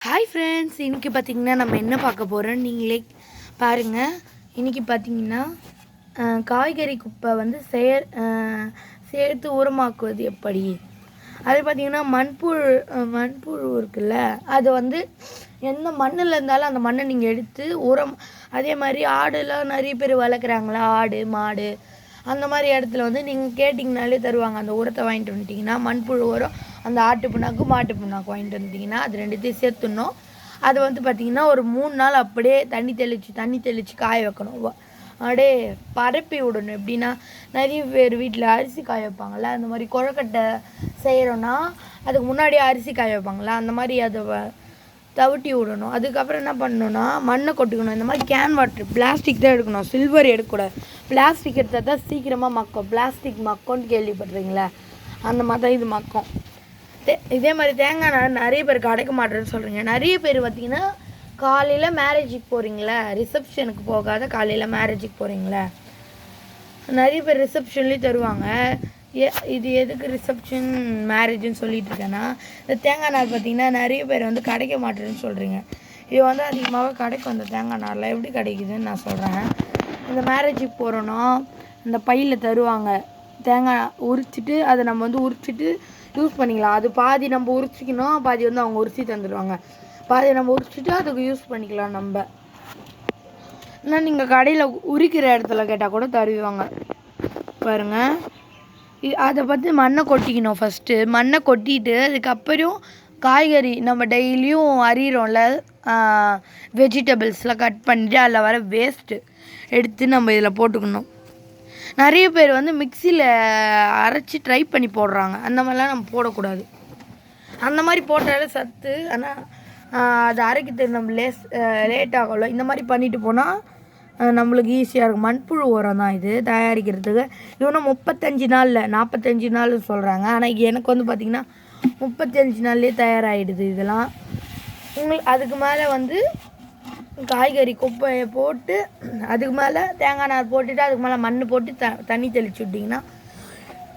Hi friends, இன்றைக்கி பார்த்திங்கன்னா நம்ம என்ன பார்க்க போகிறோம் நீங்களே பாருங்கள். இன்றைக்கி பார்த்திங்கன்னா காய்கறி குப்பை வந்து சேர்த்து உரமாக்குவது எப்படி. அது பார்த்திங்கன்னா மண்புழு இருக்குல்ல, அது வந்து எந்த மண்ணில் இருந்தாலும் அந்த மண்ணை நீங்கள் எடுத்து உரம். அதே மாதிரி ஆடுலாம் நிறைய பேர் வளர்க்குறாங்களா, ஆடு மாடு அந்த மாதிரி இடத்துல வந்து நீங்கள் கேட்டிங்கனாலே தருவாங்க. அந்த உரத்தை வாங்கிட்டு வந்துட்டிங்கன்னா மண்புழு உரம், அந்த ஆட்டு புண்ணாக்கு மாட்டு புண்ணாக்கு வாங்கிட்டு வந்துட்டிங்கன்னா அது ரெண்டுத்தையும் சேர்த்துடணும். அது வந்து பார்த்திங்கன்னா ஒரு 3 நாள் அப்படியே தண்ணி தெளித்து காய வைக்கணும். அப்படியே பரப்பி விடணும். எப்படின்னா, நிறைய பேர் வீட்டில் அரிசி காய வைப்பாங்கள்ல, அந்த மாதிரி கொழுக்கட்டை செய்கிறோன்னா அதுக்கு முன்னாடியே அரிசி காய வைப்பாங்களா, அந்த மாதிரி அதை தவிட்டி விடணும். அதுக்கப்புறம் என்ன பண்ணணுன்னா, மண்ணை கொட்டிக்கணும். இந்த மாதிரி கேன் வாட்டர் பிளாஸ்டிக் தான் எடுக்கணும், சில்வர் எடுக்கக்கூடாது. பிளாஸ்டிக் எடுத்தால் தான் சீக்கிரமாக மக்கும். பிளாஸ்டிக் மக்கும்னு கேள்விப்படுறீங்களா, அந்த மாதிரி தான் இது மக்கும். இதே மாதிரி தேங்காய் நார் நிறைய பேர் கிடைக்க மாட்டேன்னு சொல்கிறீங்க. நிறைய பேர் பார்த்திங்கன்னா காலையில் மேரேஜுக்கு போகிறீங்களே, ரிசப்ஷனுக்கு போகாத காலையில் மேரேஜுக்கு போகிறீங்களே, நிறைய பேர் ரிசப்ஷன்லேயும் தருவாங்க. இது எதுக்கு ரிசப்ஷன் மேரேஜுன்னு சொல்லிட்டு இருக்கேன்னா, இந்த தேங்காய் நார் பார்த்திங்கன்னா நிறைய பேர் வந்து கிடைக்க மாட்டேன்னு சொல்கிறீங்க. இது வந்து அதிகமாக கிடைக்கும். அந்த தேங்காய் நாரில் எப்படி கிடைக்குதுன்னு நான் சொல்கிறேன். இந்த மேரேஜுக்கு போகிறோன்னா இந்த பையில் தருவாங்க. தேங்காய் உரிச்சிட்டு அதை நம்ம வந்து உரிச்சிட்டு யூஸ் பண்ணிக்கலாம். அது பாதி நம்ம உரிச்சிக்கணும், பாதி வந்து அவங்க உரிச்சி தந்துடுவாங்க. பாதி நம்ம உரிச்சிட்டு அதுக்கு யூஸ் பண்ணிக்கலாம் நம்ம. இன்னும் நீங்கள் கடையில் உரிக்கிற இடத்துல கேட்டால் கூட தருவாங்க பாருங்கள். அதை பற்றி மண்ணை கொட்டிக்கணும். ஃபஸ்ட்டு மண்ணை கொட்டிட்டு அதுக்கப்புறம் காய்கறி நம்ம டெய்லியும் அறிகிறோம்ல, வெஜிடபிள்ஸ்லாம் கட் பண்ணிவிட்டு அதில் வர வேஸ்ட்டு எடுத்து நம்ம இதில் போட்டுக்கணும். நிறைய பேர் வந்து மிக்சியில் அரைச்சி ட்ரை பண்ணி போடுறாங்க. அந்த மாதிரிலாம் நம்ம போடக்கூடாது. அந்த மாதிரி போட்டாலே சத்து, ஆனால் அது அரைக்கிறது நம்ம லேட் ஆகல. இந்த மாதிரி பண்ணிட்டு போனால் நம்மளுக்கு ஈஸியாக இருக்கும். மண்புழு உரம் தான் இது தயாரிக்கிறதுக்கு. இவனும் 35 நாளில் 45 நாள் சொல்கிறாங்க. ஆனால் எனக்கு வந்து பார்த்திங்கன்னா 35 நாள்லேயே தயாராகிடுது இதெல்லாம். அதுக்கு மேலே வந்து காய்கறி குப்பையை போட்டு அதுக்கு மேலே தேங்காய் நார் போட்டுட்டு அதுக்கு மேலே மண் போட்டு தண்ணி தெளித்து விட்டிங்கன்னா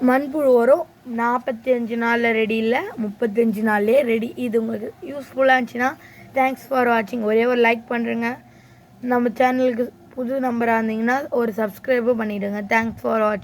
மண்புழு உரம் 45 நாளில் ரெடி, இல்லை 35 நாள்லேயே ரெடி. இது உங்களுக்கு யூஸ்ஃபுல்லாக இருந்துச்சுன்னா தேங்க்ஸ் ஃபார் வாட்சிங். ஒரே ஒரு லைக் பண்ணுறேங்க. நம்ம சேனலுக்கு புது நம்பராக இருந்தீங்கன்னா ஒரு சப்ஸ்கிரைபும் பண்ணிவிடுங்க. தேங்க்ஸ் ஃபார் வாட்சிங்.